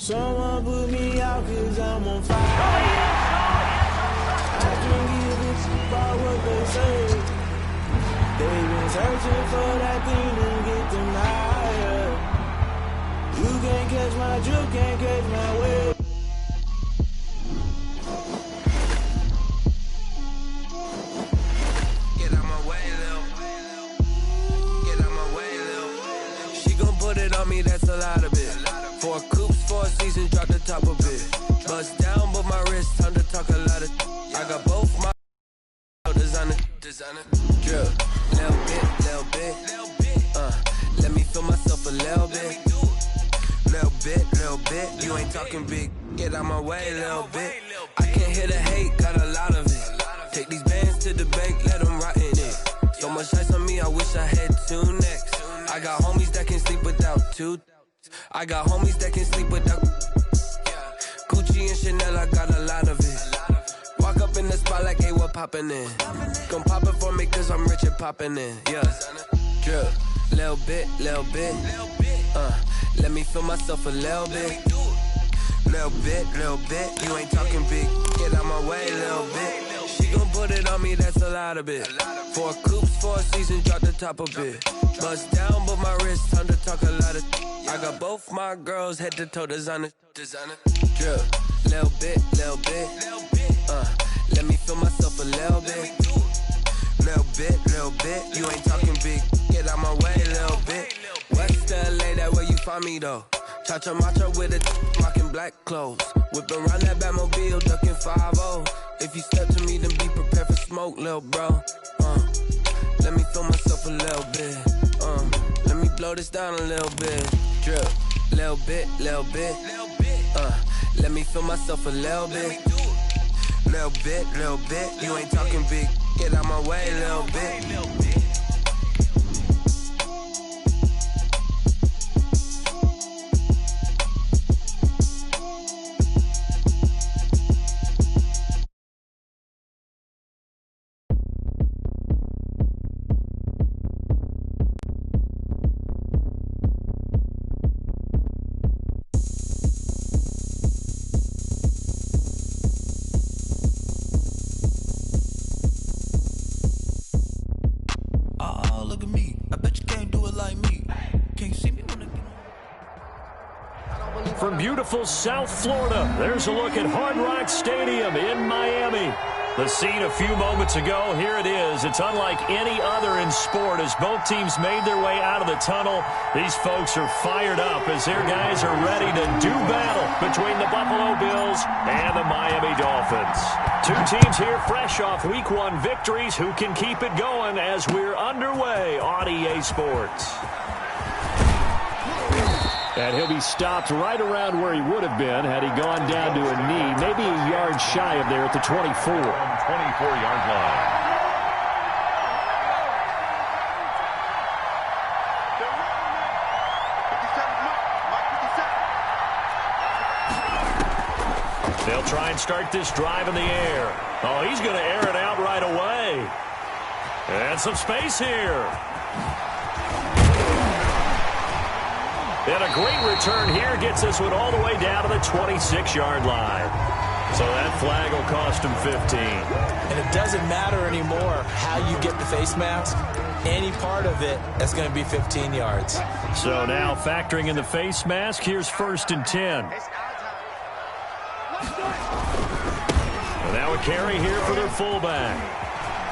Someone put me out cause I'm on fire. I can't give a shit about what they say. They've been searching for that thing to get them higher. You can't catch my drift, can't catch my wave. Get out my way, Lil. Get out my way, Lil. She gon' put it on me, that's a lot of it. 4 coops, 4 seasons, drop the top of it. Bust down, but my wrist, time to talk a lot of. I got both my designer, drill. Little bit. Let me feel myself a little bit. Little bit. You ain't talking big. Get out my way, little bit. I can't hear the hate, got a lot of it. Take these bands to the bank, let them rot in it. So much ice on me, I wish I had 2 necks. I got homies that can sleep without 2. I got homies that can sleep without Gucci and Chanel, I got a lot of it. Walk up in the spot like, hey, what poppin' in? Gon' pop it for me cause I'm rich and poppin' in, yeah. Drill, little bit. Let me feel myself a little bit. Little bit. You ain't talking big. Get out my way, little bit. She gon' put it on me, that's a lot of it. 4 coops, 4 seasons, drop the top of it. Bust down, but my wrist, time to talk a lot of. I got both my girls head to toe designer. Drill, little bit. Let me feel myself a little bit. Little bit. You ain't talking big. Get out my way, little bit. West LA, that where you find me though. Cha-cha matcha with a rockin' black clothes. Whip around that Batmobile, ducking 5-0. If you step to me, then be prepared for smoke, lil' bro. Let me feel myself a little bit. Let me blow this down a little bit. Drill, little bit. Let me feel myself a little bit. Little bit. You ain't talking big. Get out my way, little bit. Look at me. I bet you can't do it like me. Can't see me when I get. From beautiful South Florida, there's a look at Hard Rock Stadium in Miami. The scene a few moments ago, here it is. It's unlike any other in sport as both teams made their way out of the tunnel. These folks are fired up as their guys are ready to do battle between the Buffalo Bills and the Miami Dolphins. 2 teams here fresh off Week 1 victories who can keep it going as we're underway on EA Sports. And he'll be stopped right around where he would have been had he gone down to a knee, maybe a yard shy of there at the 24. 24-yard line. They'll try and start this drive in the air. Oh, he's going to air it out right away. And some space here. And a great return here gets this one all the way down to the 26-yard line. So that flag will cost him 15. And it doesn't matter anymore how you get the face mask. Any part of it, that's going to be 15 yards. So now factoring in the face mask, here's 1st and 10. And now a carry here for their fullback.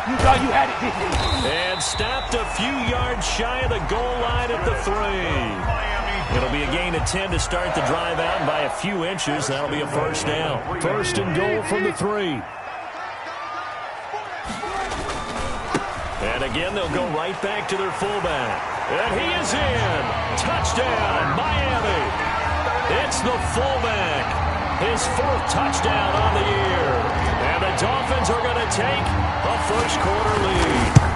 You thought you had it. And stopped a few yards shy of the goal line at the 3. It'll be a gain of 10 to start the drive out, and by a few inches, that'll be a first down. 1st and goal from the 3. And again, they'll go right back to their fullback. And he is in. Touchdown, Miami. It's the fullback. His 4th touchdown on the year. And the Dolphins are going to take a first-quarter lead.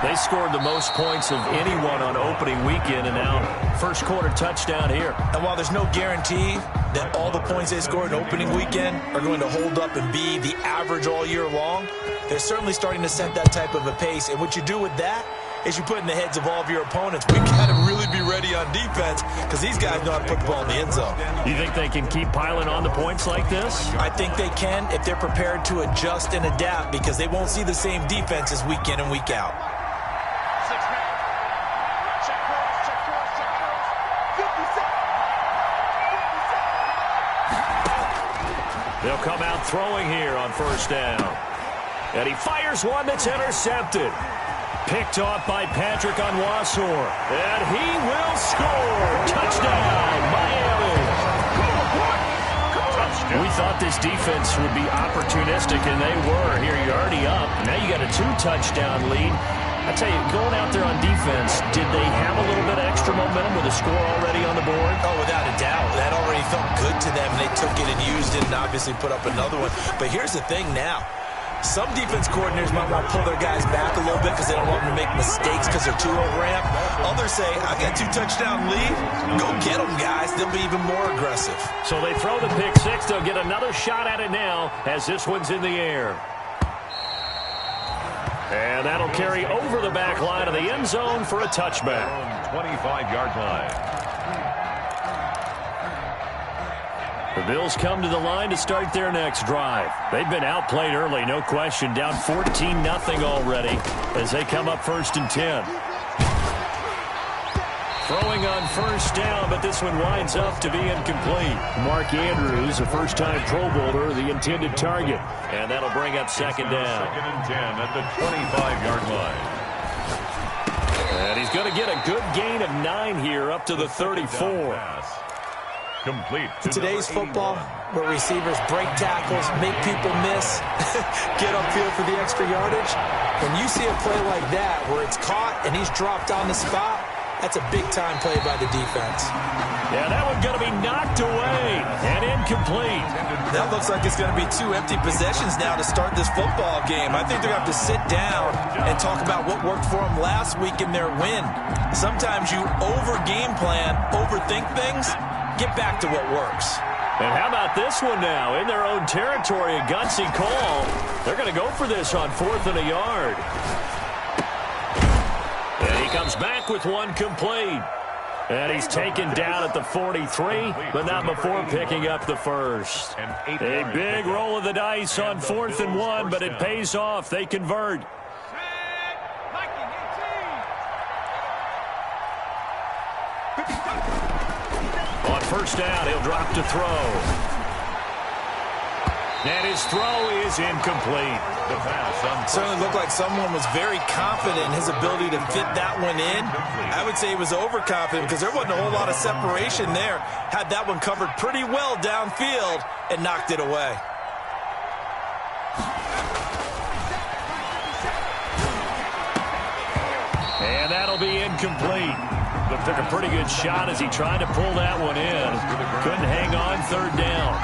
They scored the most points of anyone on opening weekend, and now first-quarter touchdown here. And while there's no guarantee that all the points they scored in opening weekend are going to hold up and be the average all year long, they're certainly starting to set that type of a pace. And what you do with that is you put in the heads of all of your opponents. We've got to really be ready on defense because these guys know how to put the ball in the end zone. You think they can keep piling on the points like this? I think they can if they're prepared to adjust and adapt because they won't see the same defenses week in and week out. They'll come out throwing here on first down. And he fires one that's intercepted. Picked off by Patrick Onwuasor. And he will score. Touchdown, Miami. We thought this defense would be opportunistic, and they were. Here you're already up. Now you got a 2-touchdown lead. I tell you, going out there on defense, did they have a little bit of extra momentum with a score already on the board? Oh, without a doubt. That already felt good to them. They took it and used it and obviously put up another one. But here's the thing now. Some defense coordinators might want to pull their guys back a little bit because they don't want them to make mistakes because they're too overamped. Others say, I got 2-touchdown lead. Go get them, guys. They'll be even more aggressive. So they throw the pick six. They'll get another shot at it now as this one's in the air. And that'll carry over the back line of the end zone for a touchback. 25-yard line. The Bills come to the line to start their next drive. They've been outplayed early, no question. Down 14-0 already as they come up 1st and 10. Throwing on first down, but this one winds up to be incomplete. Mark Andrews, a first-time Pro Bowler, the intended target. And that'll bring up second down. 2nd and 10 at the 25-yard line. And he's going to get a good gain of 9 here up to the 34. Complete. In today's football, where receivers break tackles, make people miss, get upfield for the extra yardage, when you see a play like that where it's caught and he's dropped on the spot, that's a big-time play by the defense. Yeah, that one's going to be knocked away and incomplete. That looks like it's going to be 2 empty possessions now to start this football game. I think they're going to have to sit down and talk about what worked for them last week in their win. Sometimes you over-game plan, overthink things, get back to what works. And how about this one now? In their own territory, a gutsy call. They're going to go for this on 4th and a yard. And he comes back with one complete. And he's taken down at the 43, but not before picking up the first. A big roll of the dice on 4th and 1, but it pays off. They convert. On first down, he'll drop to throw. And his throw is incomplete. The pass certainly looked like someone was very confident in his ability to fit that one in. I would say he was overconfident because there wasn't a whole lot of separation there. Had that one covered pretty well downfield and knocked it away. And that'll be incomplete. But took a pretty good shot as he tried to pull that one in. Couldn't hang on 3rd down.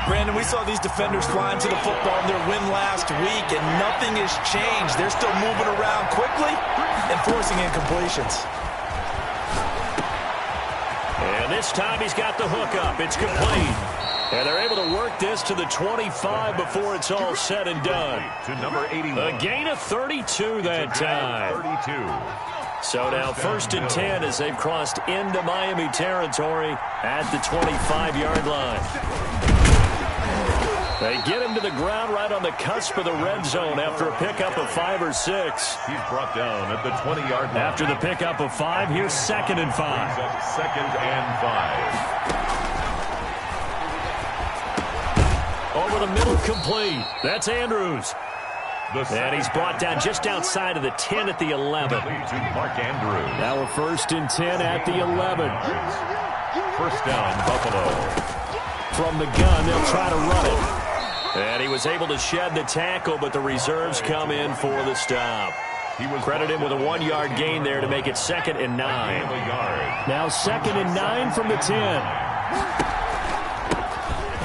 Brandon, we saw these defenders flying to the football in their win last week, and nothing has changed. They're still moving around quickly and forcing incompletions. And this time he's got the hook up. It's complete. And they're able to work this to the 25 before it's all said and done. To number 81. A gain of 32 that time. 32. So now 1st and 10 as they've crossed into Miami territory at the 25-yard line. They get him to the ground right on the cusp of the red zone after a pickup of 5 or 6. He's brought down at the 20-yard line. After the pickup of 5, here's 2nd and 5. 2nd and 5. Over the middle, complete. That's Andrews. And he's brought down just outside of the 10 at the 11. To Mark Andrews. Now we're 1st and 10 at the 11. First down, Buffalo. From the gun, they'll try to run it. And he was able to shed the tackle, but the reserves come in for the stop. Credit him with a 1-yard gain there to make it 2nd and 9. Now 2nd and 9 from the 10.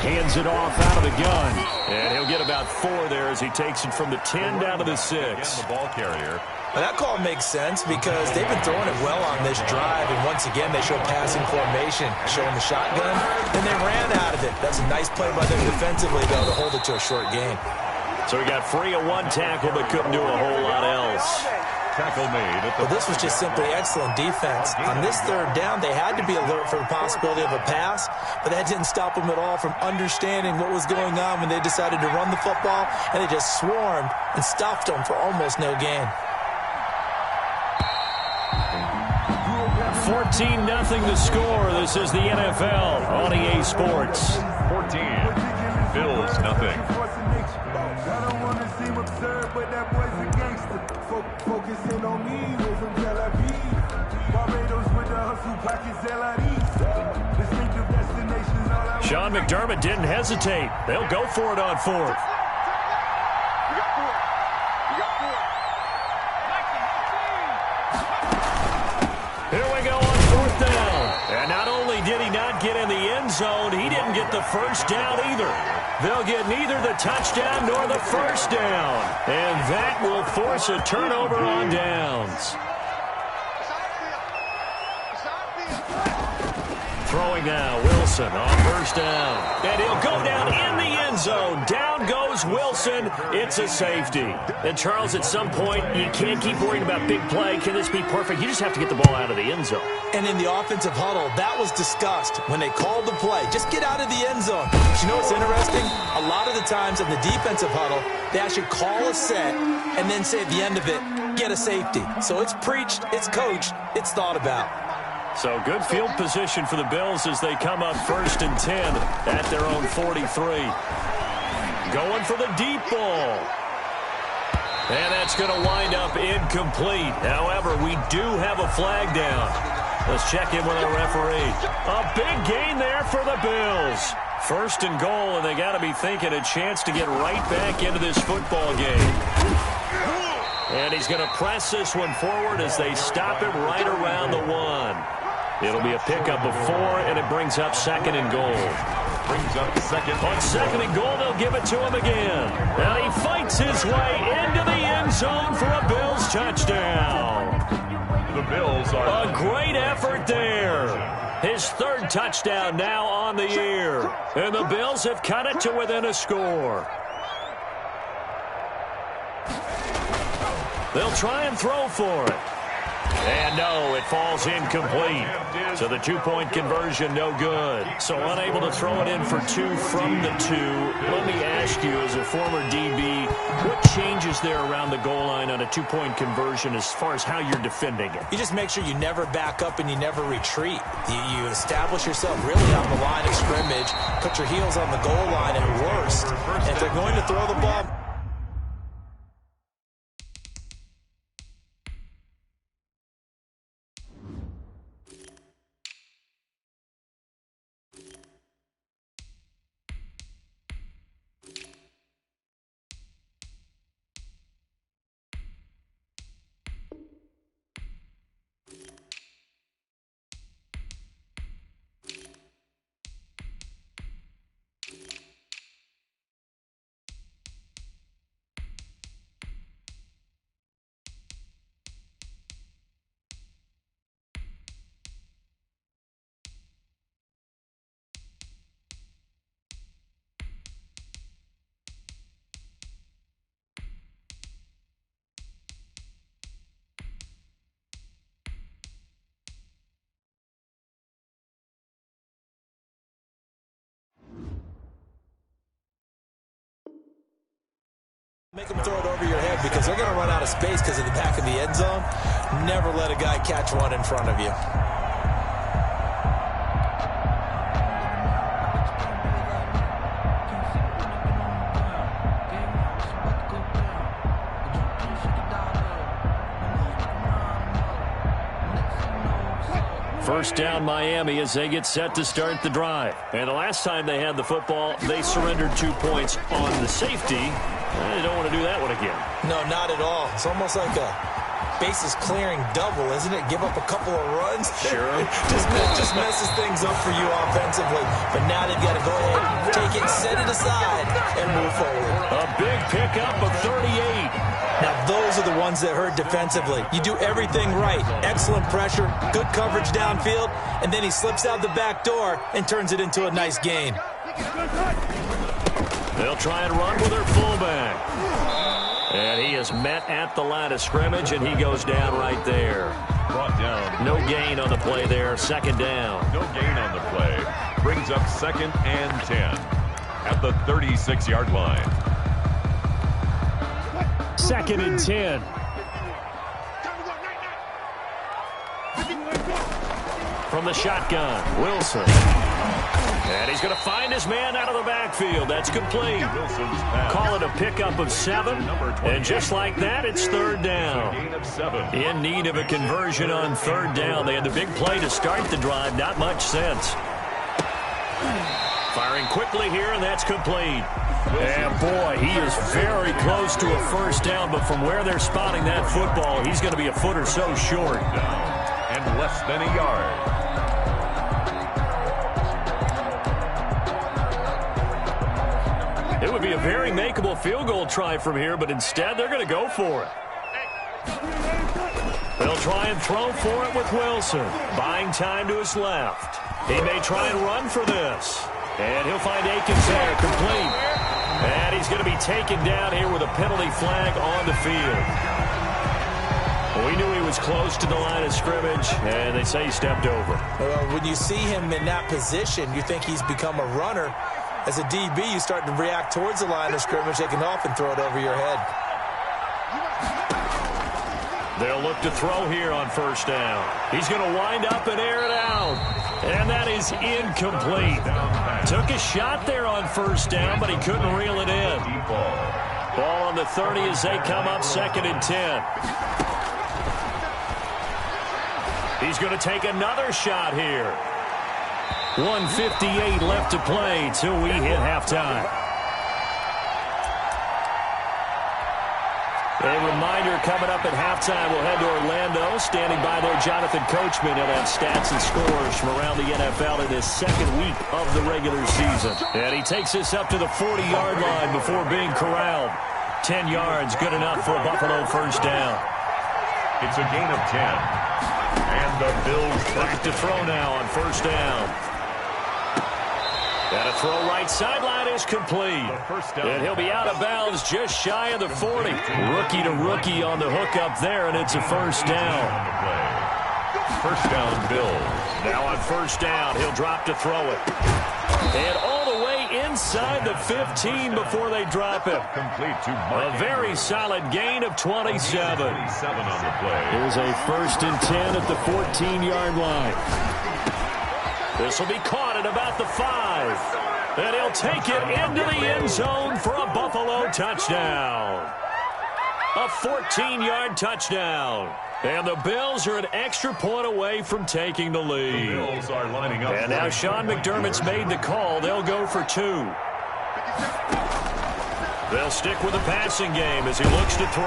Hands it off out of the gun. And he'll get about 4 there as he takes it from the 10 down to the 6. The ball carrier. Now that call makes sense because they've been throwing it well on this drive, and once again they show passing formation, showing the shotgun, and they ran out of it. That's a nice play by them defensively, though, to hold it to a short gain. So he got free of 1 tackle but couldn't do a whole lot else. Tackle made. Well, this was just simply excellent defense. On this third down, they had to be alert for the possibility of a pass, but that didn't stop them at all from understanding what was going on when they decided to run the football, and they just swarmed and stopped them for almost no gain. 14-0 the score. This is the NFL on EA Sports. 14. Bills, nothing. I don't want to seem absurd, but that boy's a gangster. Focusing on me, we're from Tel Aviv. Barbados with the hustle, pockets LIDs. Distinctive destinations, all I Sean McDermott didn't hesitate. They'll go for it on fourth. Here we go on fourth down. And not only did he not get in the end zone, he didn't get the first down either. They'll get neither the touchdown nor the first down. And that will force a turnover on downs. Throwing now, Wilson on first down. And he'll go down in the end zone. Down goes Wilson. It's a safety. And Charles, at some point, you can't keep worrying about big play. Can this be perfect? You just have to get the ball out of the end zone. And in the offensive huddle, that was discussed when they called the play. Just get out of the end zone. But you know what's interesting? A lot of the times in the defensive huddle, they actually call a set and then say at the end of it, get a safety. So it's preached, it's coached, it's thought about. So good field position for the Bills as they come up 1st and 10 at their own 43. Going for the deep ball. And that's going to wind up incomplete. However, we do have a flag down. Let's check in with our referee. A big gain there for the Bills. 1st and goal, and they got to be thinking a chance to get right back into this football game. And he's going to press this one forward as they stop it right around the 1. It'll be a pickup of 4, and it brings up 2nd and goal. Brings up second. On 2nd and goal, they'll give it to him again. Now he fights his way into the end zone for a Bills touchdown. The Bills are... A great effort there. His 3rd touchdown now on the year. And the Bills have cut it to within a score. They'll try and throw for it. And no, it falls incomplete. So the 2-point conversion, no good. So unable to throw it in for 2 from the 2. Let me ask you, as a former DB, what changes there around the goal line on a 2-point conversion as far as how you're defending it? You just make sure you never back up and you never retreat. You establish yourself really on the line of scrimmage, put your heels on the goal line at worst. And if they're going to throw the ball... Make them throw it over your head because they're going to run out of space because of the back of the end zone. Never let a guy catch one in front of you. First down, Miami, as they get set to start the drive. And the last time they had the football, they surrendered 2 points on the safety. They don't want to do that one again. No, not at all. It's almost like a bases clearing double, isn't it? Give up a couple of runs. Sure. just messes things up for you offensively. But now they've got to go ahead, take it, set it aside, and move forward. A big pickup of 38. Now, those are the ones that hurt defensively. You do everything right. Excellent pressure, good coverage downfield, and then he slips out the back door and turns it into a nice gain. They'll try and run with their fullback. And he is just met at the line of scrimmage, and he goes down right there. Brought down. No gain on the play there. Second down. No gain on the play. Brings up 2nd and 10 at the 36-yard line. 2nd and 10. From the shotgun, Wilson. And he's going to find his man out of the backfield. That's complete. Call it a pickup of 7. And just like that, it's 3rd down. In need of a conversion on 3rd down. They had the big play to start the drive. Not much sense. Firing quickly here, and that's complete. And boy, he is very close to a 1st down, but from where they're spotting that football, he's going to be a foot or so short. And less than a yard. It would be a very makeable field goal try from here, but instead they're going to go for it. They'll try and throw for it with Wilson. Buying time to his left. He may try and run for this. And he'll find Akins there, complete. And he's going to be taken down here with a penalty flag on the field. We knew he was close to the line of scrimmage, and they say he stepped over. Well, when you see him in that position, you think he's become a runner. As a DB, you start to react towards the line of scrimmage. They can often throw it over your head. They'll look to throw here on 1st down. He's going to wind up and air it out. And that is incomplete. Took a shot there on 1st down, but he couldn't reel it in. Ball on the 30 as they come up 2nd and 10. He's going to take another shot here. 1:58 left to play till we hit halftime. A reminder coming up at halftime, we'll head to Orlando. Standing by there, Jonathan Coachman. He'll have stats and scores from around the NFL in this 2nd week of the regular season. And he takes this up to the 40-yard line before being corralled. 10 yards, good enough for a Buffalo 1st down. It's a gain of 10. And the Bills back to throw now on 1st down. And a throw right sideline is complete. And he'll be out of bounds just shy of the 40. Rookie to rookie on the hookup there, and it's a 1st down. 1st down, Bills. Now on 1st down, he'll drop to throw it. And all the way inside the 15 before they drop it. A very solid gain of 27. Here's a 1st and 10 at the 14-yard line. This will be caught at about the 5. And he'll take it into the end zone for a Buffalo touchdown. A 14-yard touchdown. And the Bills are an extra point away from taking the lead. The Bills are lining up. And now Sean McDermott's made the call. They'll go for 2. They'll stick with the passing game as he looks to throw.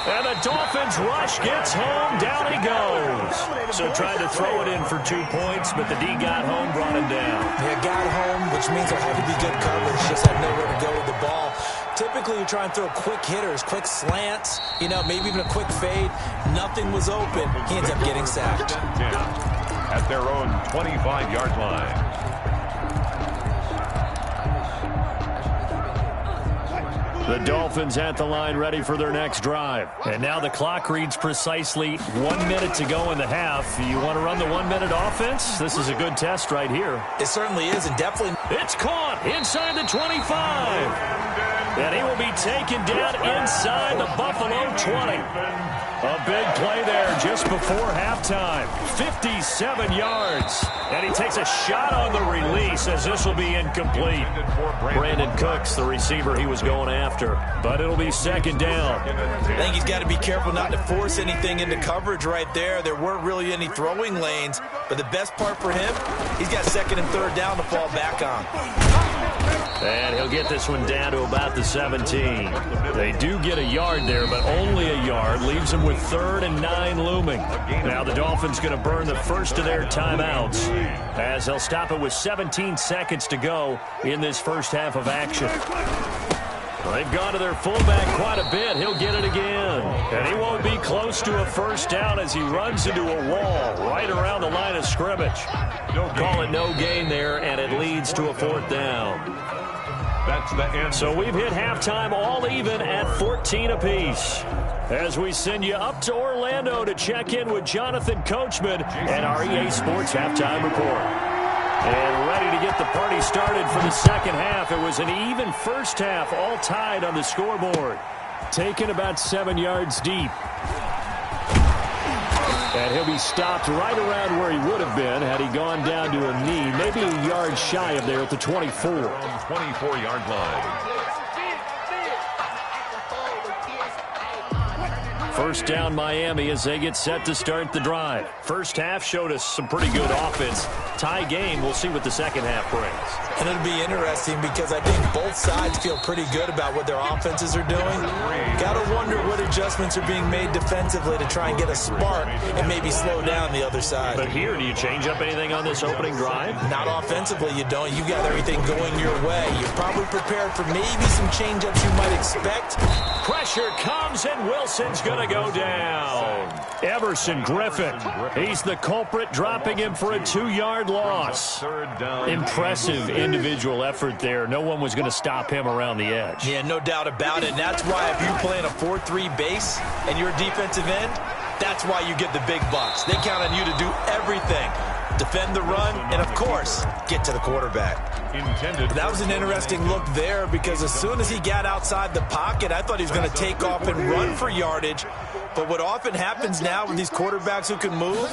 And the Dolphins rush gets home. Down he goes. So tried to throw it in for 2 points, but the D got home, brought him down. Yeah, got home, which means there had to be good coverage. Just had nowhere to go with the ball. Typically, you try and throw quick hitters, quick slants, maybe even a quick fade. Nothing was open. He ends up getting sacked. At their own 25-yard line. The Dolphins at the line ready for their next drive. And now the clock reads precisely 1 minute to go in the half. You want to run the 1-minute offense? This is a good test right here. It certainly is, and definitely. It's caught inside the 25. And he will be taken down inside the Buffalo 20. A big play there just before halftime. 57 yards. And he takes a shot on the release as this will be incomplete. Brandon Cooks, the receiver he was going after. But it'll be 2nd down. I think he's got to be careful not to force anything into coverage right there. There weren't really any throwing lanes. But the best part for him, he's got 2nd and 3rd down to fall back on. And he'll get this one down to about the 17. They do get a yard there, but only a yard. Leaves them with 3rd and 9 looming. Now the Dolphins going to burn the first of their timeouts as they'll stop it with 17 seconds to go in this first half of action. They've gone to their fullback quite a bit. He'll get it again. And he won't be close to a 1st down as he runs into a wall right around the line of scrimmage. Call it no gain there, and it leads to a 4th down. That's the end. So we've hit halftime all even at 14 apiece. As we send you up to Orlando to check in with Jonathan Coachman and our EA Sports Halftime Report. And ready to get the party started for the second half. It was an even first half, all tied on the scoreboard. Taken about 7 yards deep. And he'll be stopped right around where he would have been had he gone down to a knee, maybe a yard shy of there at the 24. 24-yard line. First down Miami as they get set to start the drive. First half showed us some pretty good offense. Tie game, we'll see what the second half brings. And it'll be interesting because I think both sides feel pretty good about what their offenses are doing. Got to wonder what adjustments are being made defensively to try and get a spark and maybe slow down the other side. But here, do you change up anything on this opening drive? Not offensively, you don't. You got everything going your way. You're probably prepared for maybe some change-ups you might expect. Pressure comes, and Wilson's going to go down. Everson Griffin, he's the culprit, dropping him for a 2-yard loss. Impressive individual effort there. No one was going to stop him around the edge. Yeah, no doubt about it. And that's why if you play in a 4-3 base and you're a defensive end, that's why you get the big bucks. They count on you to do everything. Defend the run, and, of course, get to the quarterback. That was an interesting look there because as soon as he got outside the pocket, I thought he was going to take off and run for yardage. But what often happens now with these quarterbacks who can move,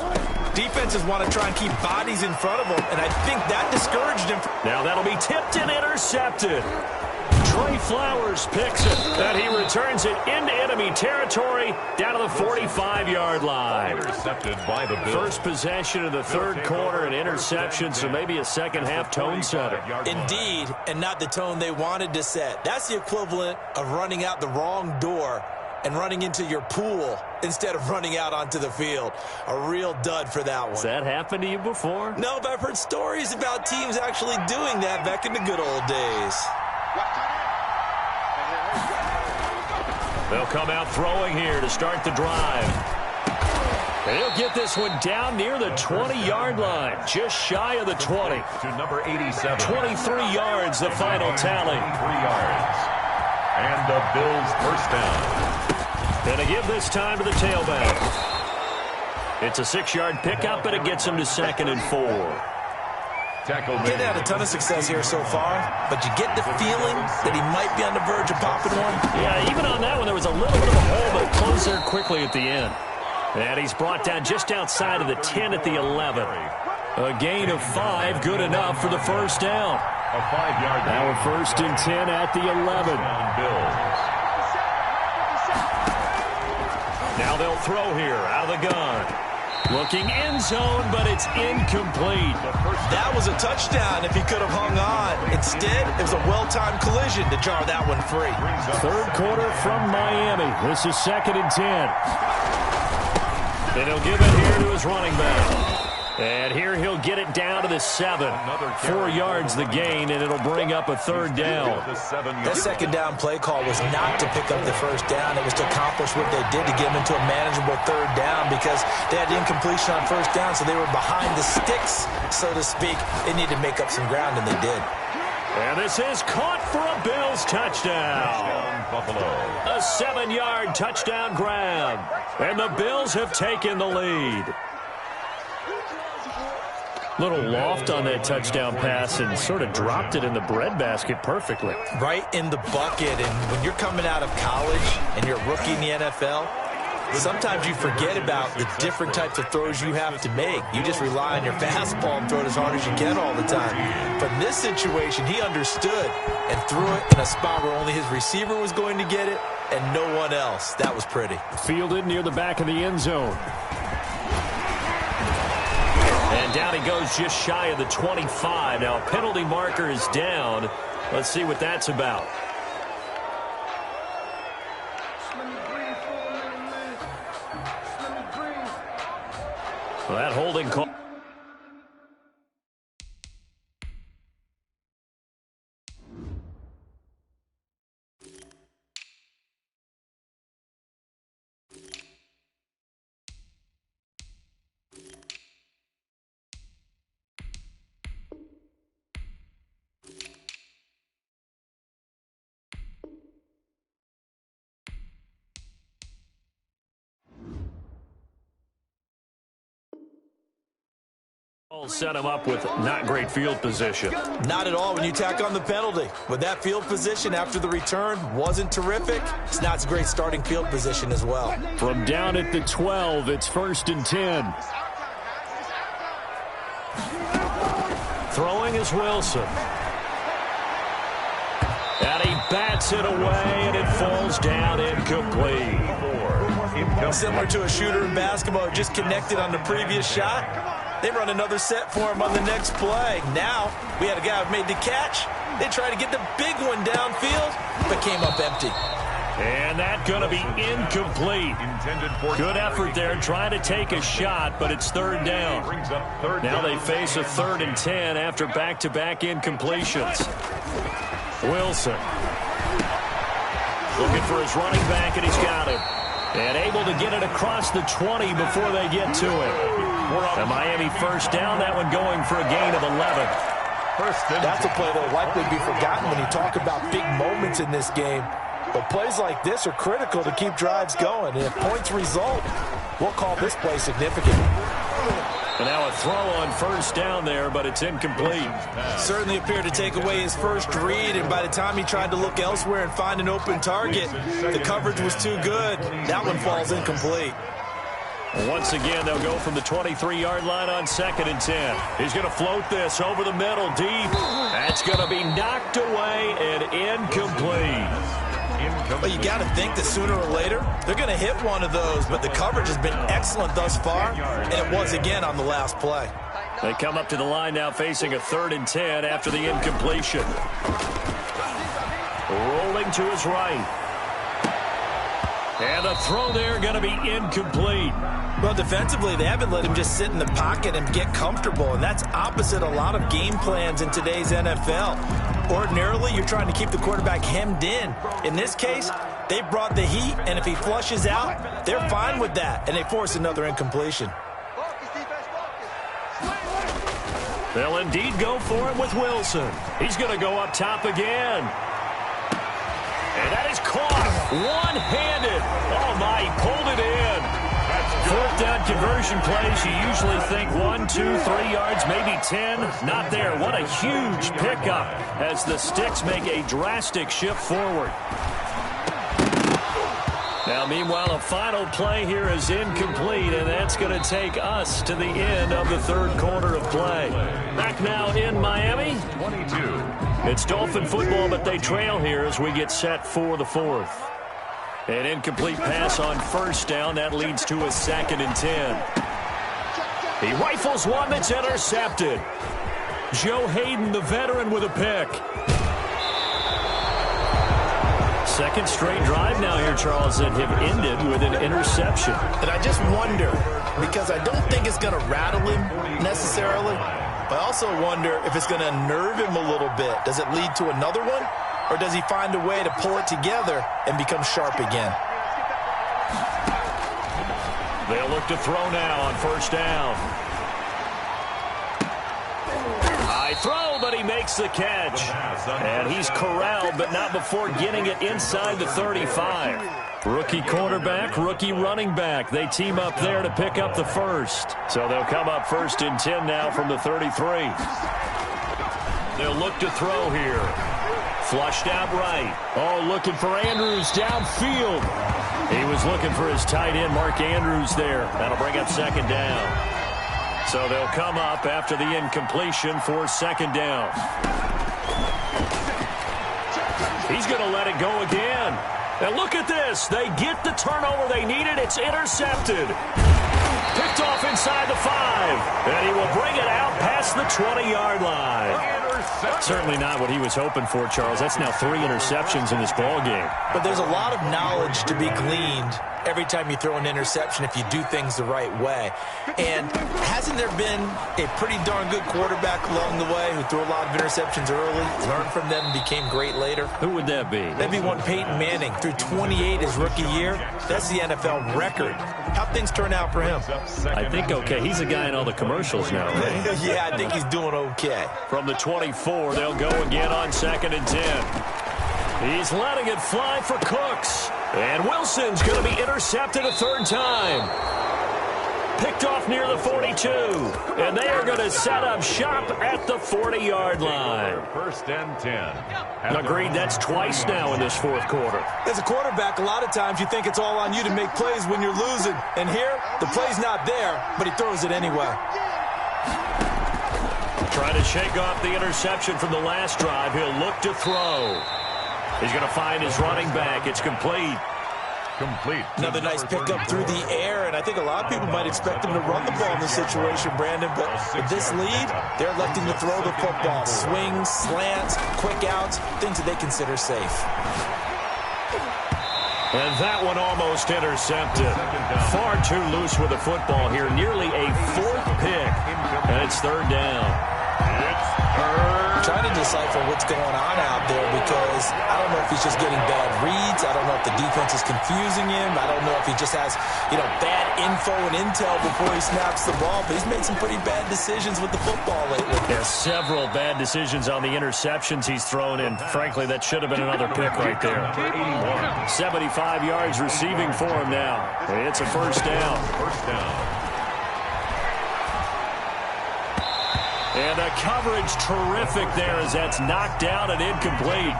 defenses want to try and keep bodies in front of them, and I think that discouraged him. Now that'll be tipped and intercepted. Trey Flowers picks it, and he returns it into enemy territory down to the 45-yard line. Intercepted by the Bills. First possession of the third quarter, an interception, so maybe a second-half tone setter. Indeed, and not the tone they wanted to set. That's the equivalent of running out the wrong door and running into your pool instead of running out onto the field. A real dud for that one. Has that happened to you before? No, but I've heard stories about teams actually doing that back in the good old days. They'll come out throwing here to start the drive. They'll get this one down near the 20-yard line, just shy of the 20. To number 87. 23 yards, the final tally. 3 yards. And the Bills first down. Going to give this time to the tailback. It's a 6-yard pickup, and it gets him to 2nd and 4. He's had a ton of success here so far, but you get the feeling that he might be on the verge of popping one. Yeah, even on that one, there was a little bit of a hole, but closed there quickly at the end. And he's brought down just outside of the 10 at the 11. A gain of 5, good enough for the first down. A 5-yard gain. Now a 1st and 10 at the 11. Now they'll throw here out of the gun. Looking end zone, but it's incomplete. That was a touchdown if he could have hung on. Instead, it was a well-timed collision to jar that one free. Third quarter from Miami. This is 2nd and 10. Then he'll give it here to his running back. And here he'll get it down to the 7. 4 yards the gain, and it'll bring up a 3rd down. That second down play call was not to pick up the first down. It was to accomplish what they did to get them into a manageable 3rd down because they had incompletion on first down, so they were behind the sticks, so to speak. They needed to make up some ground, and they did. And this is caught for a Bills touchdown. Buffalo. A 7-yard touchdown grab. And the Bills have taken the lead. Little loft on that touchdown pass and sort of dropped it in the breadbasket perfectly. Right in the bucket. And when you're coming out of college and you're a rookie in the NFL, sometimes you forget about the different types of throws you have to make. You just rely on your fastball and throw it as hard as you can all the time. But in this situation, he understood and threw it in a spot where only his receiver was going to get it and no one else. That was pretty. Fielded near the back of the end zone. And down he goes just shy of the 25. Now a penalty marker is down. Let's see what that's about. Well, that holding call. Set him up with not great field position. Not at all when you tack on the penalty. With that field position after the return wasn't terrific, it's not a great starting field position as well. From down at the 12, it's 1st and 10. Throwing is Wilson. And he bats it away, and it falls down incomplete. Similar to a shooter in basketball who just connected on the previous shot. They run another set for him on the next play. Now, we had a guy who made the catch. They tried to get the big one downfield, but came up empty. And that's going to be incomplete. Good effort there trying to take a shot, but it's 3rd down. Now they face a 3rd and 10 after back-to-back incompletions. Wilson looking for his running back, and he's got him. And able to get it across the 20 before they get to it. The Miami 1st down, that one going for a gain of 11. That's a play that will likely be forgotten when you talk about big moments in this game. But plays like this are critical to keep drives going. And if points result, we'll call this play significant. And now a throw on 1st down there, but it's incomplete. Certainly appeared to take away his first read, and by the time he tried to look elsewhere and find an open target, the coverage was too good. That one falls incomplete. Once again, they'll go from the 23-yard line on 2nd and 10. He's going to float this over the middle deep. That's going to be knocked away and incomplete. Well, you got to think that sooner or later they're going to hit one of those, but the coverage has been excellent thus far, and it was again on the last play. They come up to the line now facing a 3rd and 10 after the incompletion. Rolling to his right. And the throw there going to be incomplete. Well, defensively, they haven't let him just sit in the pocket and get comfortable, and that's opposite a lot of game plans in today's NFL. Ordinarily, you're trying to keep the quarterback hemmed in. In this case, they brought the heat, and if he flushes out, they're fine with that, and they force another incompletion. They'll indeed go for it with Wilson. He's going to go up top again. And that is caught one-handed. Oh, my, he pulled it in. 4th down conversion plays, you usually think 1, 2, 3 yards, maybe 10. Not there. What a huge pickup as the Sticks make a drastic shift forward. Now, meanwhile, a final play here is incomplete, and that's going to take us to the end of the 3rd quarter of play. Back now in Miami. 22. It's Dolphin football, but they trail here as we get set for the 4th. An incomplete pass on 1st down. That leads to a 2nd and 10. He rifles one that's intercepted. Joe Hayden, the veteran, with a pick. 2nd straight drive now here, Charles, that have ended with an interception. And I just wonder, because I don't think it's going to rattle him necessarily, but I also wonder if it's going to unnerve him a little bit. Does it lead to another one? Or does he find a way to pull it together and become sharp again? They'll look to throw now on 1st down. High throw, but he makes the catch. And he's corralled, but not before getting it inside the 35. Rookie quarterback, rookie running back. They team up there to pick up the 1st. So they'll come up 1st and 10 now from the 33. They'll look to throw here. Flushed out right. Oh, looking for Andrews downfield. He was looking for his tight end, Mark Andrews, there. That'll bring up 2nd down. So they'll come up after the incompletion for 2nd down. He's going to let it go again. And look at this. They get the turnover they needed. It's intercepted. Picked off inside the 5. And he will bring it out past the 20-yard line. Certainly not what he was hoping for, Charles. That's now 3 interceptions in this ball game. But there's a lot of knowledge to be gleaned every time you throw an interception if you do things the right way. And hasn't there been a pretty darn good quarterback along the way who threw a lot of interceptions early, learned from them, and became great later? Who would that be? That'd be one Peyton Manning. Threw 28 his rookie year. That's the NFL record. How'd things turn out for him? I think okay. He's a guy in all the commercials now, right? Yeah, I think he's doing okay. From the 24, they'll go again on 2nd and 10. He's letting it fly for Cooks. And Wilson's going to be intercepted a 3rd time. picked off near the 42. And they are going to set up shop at the 40-yard line. First and 10. Agreed, that's twice now in this fourth quarter. As a quarterback, a lot of times you think it's all on you to make plays when you're losing. And here, the play's not there, but he throws it anyway. Trying to shake off the interception from the last drive. He'll look to throw. He's going to find his running back. It's complete. Another nice pickup through the air, and I think a lot of people might expect him to run the ball in this situation, Brandon, but with this lead, they're electing to throw the football. Swings, slants, quick outs, things that they consider safe. And that one almost intercepted. Far too loose with the football here. Nearly a fourth pick, and it's third down. Trying to decipher what's going on out there because I don't know if he's just getting bad reads. I don't know if the defense is confusing him. I don't know if he just has, bad info and intel before he snaps the ball. But he's made some pretty bad decisions with the football lately. Yeah, several bad decisions on the interceptions he's thrown in. Frankly, that should have been another pick right there. 75 yards receiving for him now. It's a first down. And the coverage terrific there as that's knocked down and incomplete.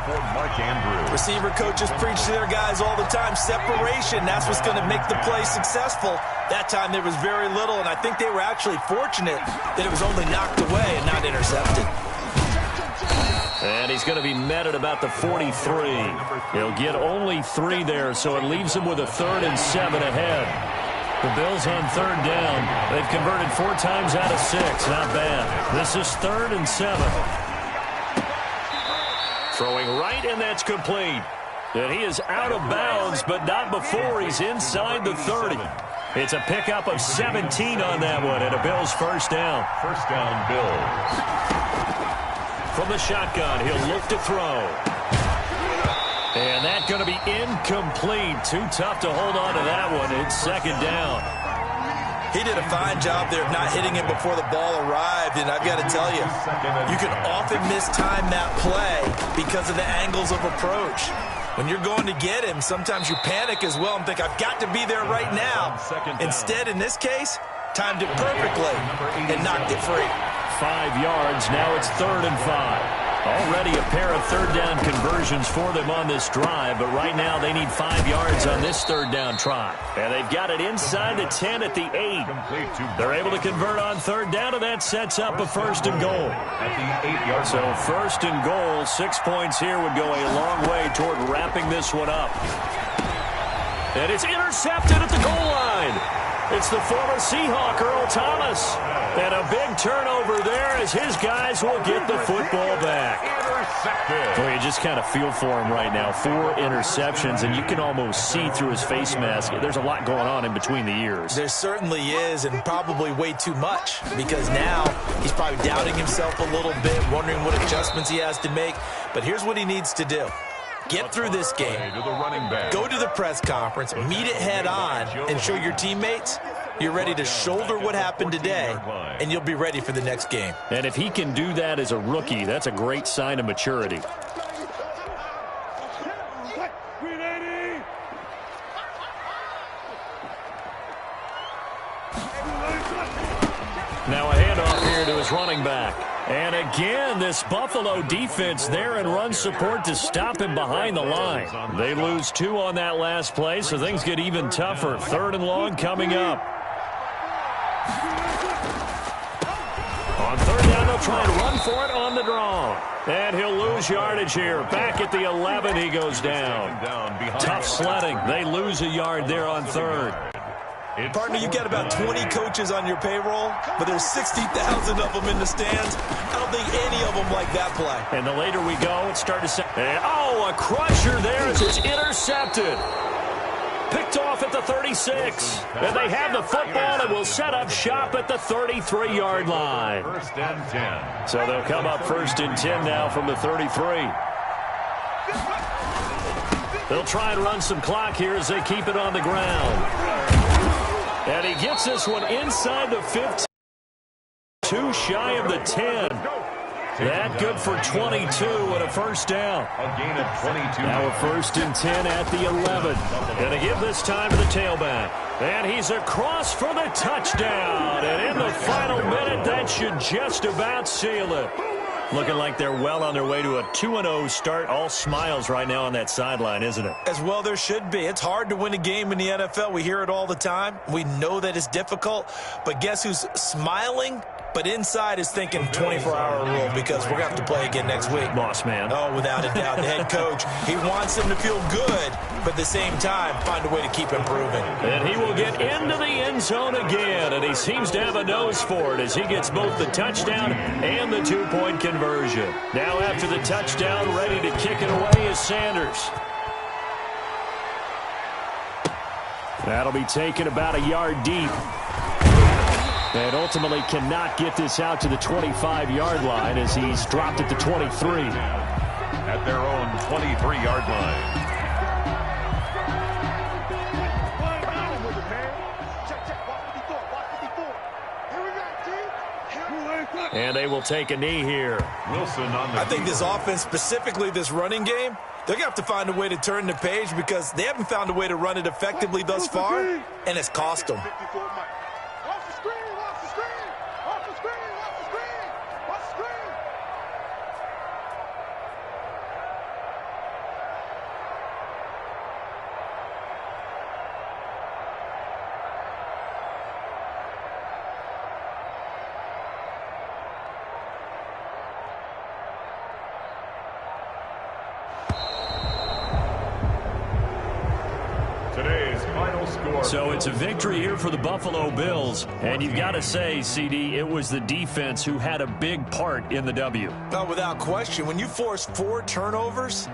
Receiver coaches preach to their guys all the time. Separation, that's what's going to make the play successful. That time there was very little, and I think they were actually fortunate that it was only knocked away and not intercepted. And he's going to be met at about the 43. He'll get only 3 there, so it leaves him with a 3rd and 7 ahead. The Bills on third down. They've converted 4 times out of 6. Not bad. This is 3rd and 7. Throwing right, and that's complete. And he is out of bounds, but not before he's inside the 30. It's a pickup of 17 on that one, and a Bills first down. First down, Bills. From the shotgun, he'll look to throw. And that's going to be incomplete. Too tough to hold on to that one. It's second down. He did a fine job there of not hitting it before the ball arrived. And I've got to tell you, you can often mistime that play because of the angles of approach. When you're going to get him, sometimes you panic as well and think, I've got to be there right now. Instead, in this case, timed it perfectly and knocked it free. 5 yards. Now it's 3rd and 5. Already a pair of third down conversions for them on this drive, but right now they need 5 yards on this third down try. And they've got it inside the 10 at the 8. They're able to convert on third down, and that sets up a 1st and goal. So 1st and goal, 6 points here would go a long way toward wrapping this one up. And it's intercepted at the goal line. It's the former Seahawk, Earl Thomas. And a big turnover there as his guys will get the football back. Well, you just kind of feel for him right now. 4 interceptions, and you can almost see through his face mask. There's a lot going on in between the ears. There certainly is, and probably way too much, because now he's probably doubting himself a little bit, wondering what adjustments he has to make. But here's what he needs to do. Get through this game, go to the press conference, meet it head on, and show your teammates you're ready to shoulder what happened today, and you'll be ready for the next game. And if he can do that as a rookie, that's a great sign of maturity. Now a handoff here to his running back. And again, this Buffalo defense there in run support to stop him behind the line. They lose 2 on that last play, so things get even tougher. 3rd and long coming up. On third down, they'll try and run for it on the draw. And he'll lose yardage here. Back at the 11, he goes down. Tough sledding. They lose a yard there on 3rd. Partner, you've got about 20 coaches on your payroll, but there's 60,000 of them in the stands. I don't think any of them like that play. And the later we go, it's starting to say, a crusher there as it's intercepted. Picked off at the 36. And they have the football and will set up shop at the 33-yard line. 1st and 10. So they'll come up 1st and 10 now from the 33. They'll try and run some clock here as they keep it on the ground. And he gets this one inside the 15. Too shy of the 10. That good for 22 and a first down. A gain of 22. Now a 1st and 10 at the 11. Going to give this time to the tailback. And he's across for the touchdown. And in the final minute, that should just about seal it. Looking like they're well on their way to a 2-0 start. All smiles right now on that sideline, isn't it? As well there should be. It's hard to win a game in the NFL. We hear it all the time. We know that it's difficult. But guess who's smiling? But inside is thinking 24-hour rule because we're going to have to play again next week. Boss man. Oh, without a doubt. The head coach, he wants them to feel good, but at the same time, find a way to keep improving. And he will get into the end zone again, and he seems to have a nose for it as he gets both the touchdown and the 2-point conversion. Now after the touchdown, ready to kick it away is Sanders. That'll be taken about a yard deep. And ultimately cannot get this out to the 25-yard line as he's dropped at the 23. At their own 23-yard line. And they will take a knee here. Wilson on the I think this offense, specifically this running game, they're going to have to find a way to turn the page because they haven't found a way to run it effectively thus far, and it's cost them. So it's a victory here for the Buffalo Bills. And you've got to say, CD, it was the defense who had a big part in the W. No, without question. When you force 4 turnovers,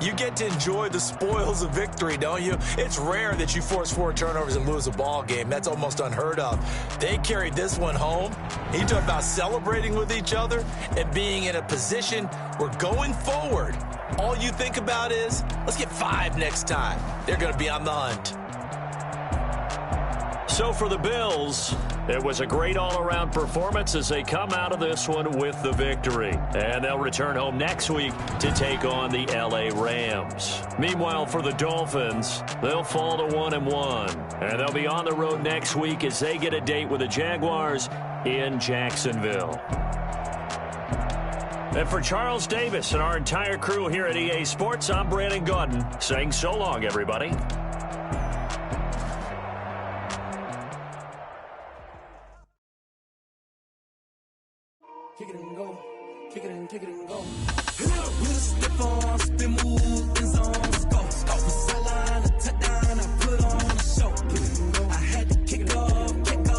you get to enjoy the spoils of victory, don't you? It's rare that you force 4 turnovers and lose a ball game. That's almost unheard of. They carried this one home. You talk about celebrating with each other and being in a position where going forward, all you think about is, let's get 5 next time. They're going to be on the hunt. So for the Bills, it was a great all-around performance as they come out of this one with the victory. And they'll return home next week to take on the LA Rams. Meanwhile, for the Dolphins, they'll fall to 1-1. And they'll be on the road next week as they get a date with the Jaguars in Jacksonville. And for Charles Davis and our entire crew here at EA Sports, I'm Brandon Gaudin saying so long, everybody. Kick it and go. Kick it and kick it and go. With a stiff on, spin move, in zone, let's go. Off the sideline, a touchdown, I put on a show. Kick it and go. I had to kick off and go.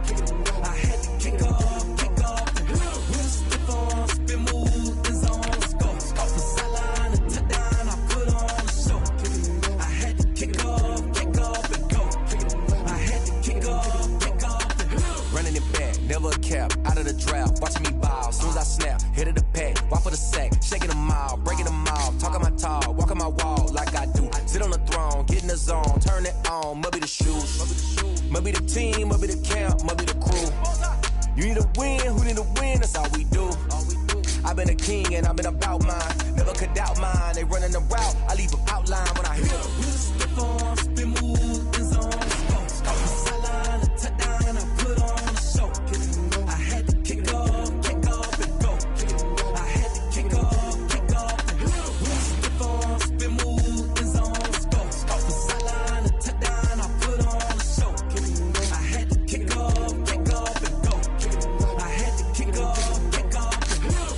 Kick it and go. I had to kick off and go. With a stiff on, spin move, in zone, let's go. Off the sideline, a touchdown, I put on a show. Kick it and go. I had to kick off and go. Kick it and go. I had to kick off and go. Running it back, never a cap, out of the draft. Watching me ball, soon as I snap, hit of the pack, walk for the sack, shaking them all, breaking them all, talking my talk, walking my wall like I do. Sit on the throne, get in the zone, turn it on, must be the shoes, must be the team, must be the camp, must be the crew. You need a win, who need a win, that's all we do. I've been a king and I've been about mine, never could doubt mine. They running the route, I leave them outline when I hit them. With a stiff on, spin move, in zone, let's go. Off the sideline, a touchdown, I put on a show. Kick it and go. I had to kick off and go. Kick it and go. I had to kick off and go. With a stiff on, spin move, in zone, let's go. Off the sideline, a touchdown, I put on a show. Kick it and go. I had to kick off and go. Kick it and go. I had to kick off and go.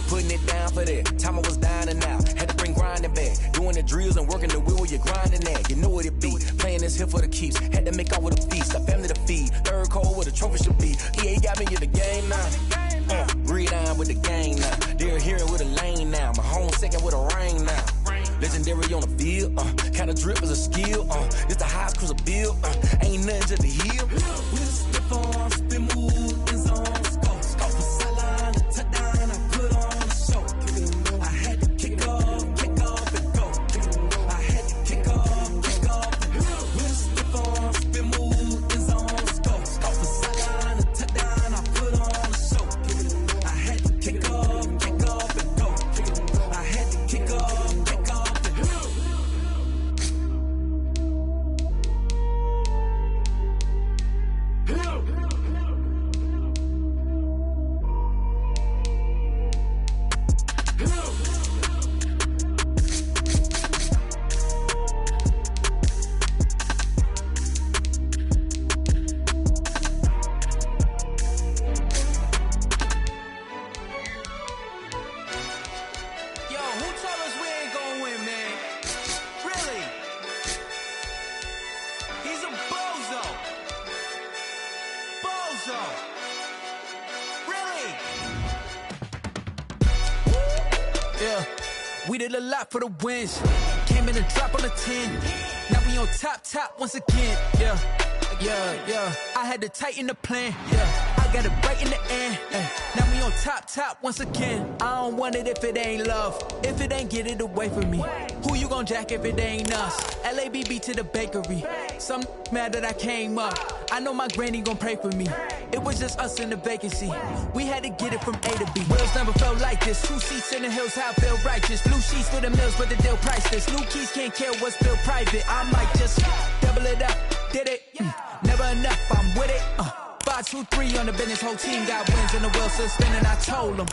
Putting it down for that, time I was down and out, had to bring grinding back, doing the drills and working the wheel where you're grinding at, you know what it be, playing this here for the keeps, had to make out with a feast, a family to feed, third cold where the trophy should be, EA got me in the game now, breathe on with the game now, they're hearing with a lane now, my home second with a rain now, legendary on the field, kind of drip is a skill, it's the highest cruiser bill, ain't nothing to the heel. With a stiff on, spin move, in zone, let's go. Off the sideline, a touchdown, I put on a show. Kick it and go. I had to kick off and go. Kick it and go. I had to kick off and go. With a stiff on, spin move, in zone, let's go. Off the sideline, a touchdown, I put on a show. Kick it and go. I had to kick off and so. Really? Yeah, we did a lot for the wins. Came in and dropped on the 10. Now we on top once again. Yeah. I had to tighten the plan. Yeah, I got it right in the end. Now we on top once again. I don't want it if it ain't love. If it ain't, get it away from me. Who you gon' jack if it ain't us? LABB to the bakery. Some mad that I came up. I know my granny gon' pray for me. It was just us in the vacancy. We had to get it from A to B. Wheels never felt like this. 2 seats in the hills, how I feel righteous. Blue sheets for the mills, but the deal priceless. New keys can't care what's built private. I might just double it up. Did it? Never enough, I'm with it. 5, 2, 3 on the business. Whole team got wins and the wheels still spinning. I told them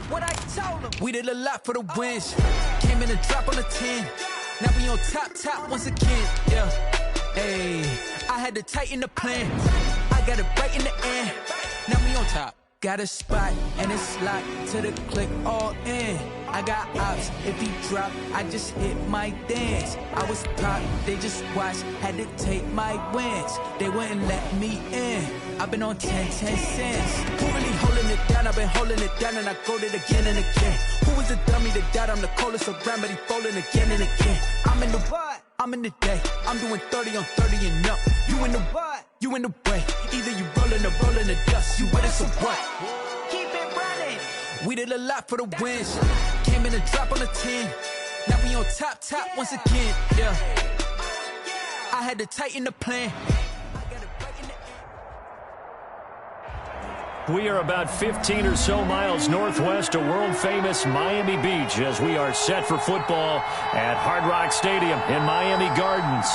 what I told them. We did a lot for the wins. Came in and dropped on the 10. Now we on top once again. Yeah, hey, I had to tighten the plan. I got it right in the end. Now we on top. Got a spot and it's locked to the click all in. I got ops, if he drop, I just hit my dance. I was popped, they just watched, had to take my wins. They wouldn't let me in. I've been on 10 cents. Who really holding it down? I've been holding it down and I go it again and again. Who was the dummy that died? I'm the coldest around, but he falling again and again. I'm in the what? I'm in the day. I'm doing 30 on 30 and up. You in the what? You in the way. Either you rolling or rolling the dust. You with us or what? Keep it running. We did a lot for the wins. Came in and dropped on the 10. Now we on top once again. Yeah, I had to tighten the plan. We are about 15 or so miles northwest of world-famous Miami Beach as we are set for football at Hard Rock Stadium in Miami Gardens.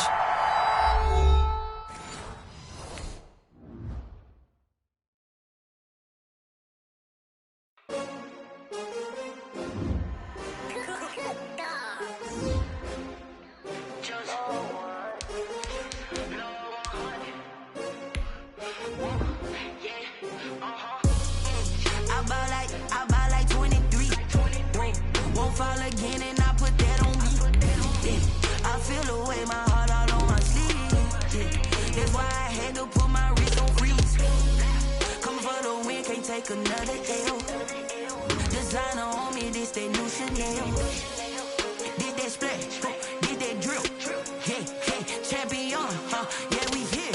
Another L. Designer on me, this that new Chanel. Did that splash, did that drill. Yeah, champion, yeah, we here.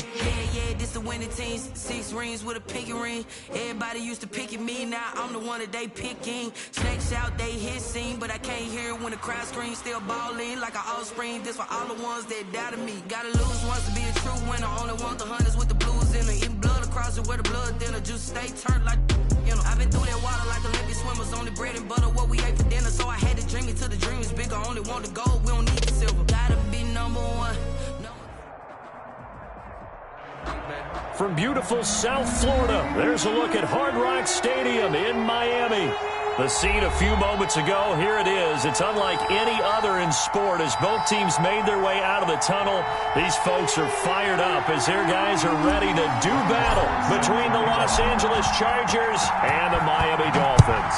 Yeah, this the winning team. 6 rings with a pinky ring. Everybody used to pick at me, now I'm the one that they picking. Snakes out, they hit scene, but I can't hear it when the crowd screams. Still balling like an offspring. This for all the ones that doubted me. Gotta lose once to be a true winner. Only want the hunters with the blues in it. Eating blood across it where the blood thinner. Just stay turned like, you know. I've been through that water like Olympic swimmers. Only bread and butter what we ate for dinner. So I had to dream it till the dream is bigger. Only want the gold, we don't need the silver. Gotta be number one. From beautiful South Florida, there's a look at Hard Rock Stadium in Miami. The scene a few moments ago, here it is. It's unlike any other in sport as both teams made their way out of the tunnel. These folks are fired up as their guys are ready to do battle between the Los Angeles Chargers and the Miami Dolphins.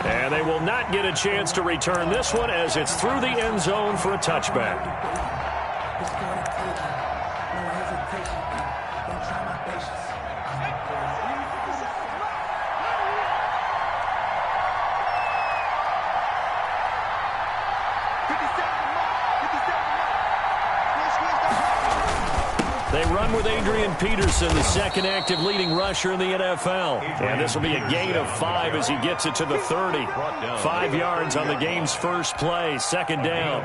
And they will not get a chance to return this one as it's through the end zone for a touchback. They run with Adrian Peterson, the second active leading rusher in the NFL. And this will be a gain of 5 as he gets it to the 30. 5 yards on the game's first play, second down.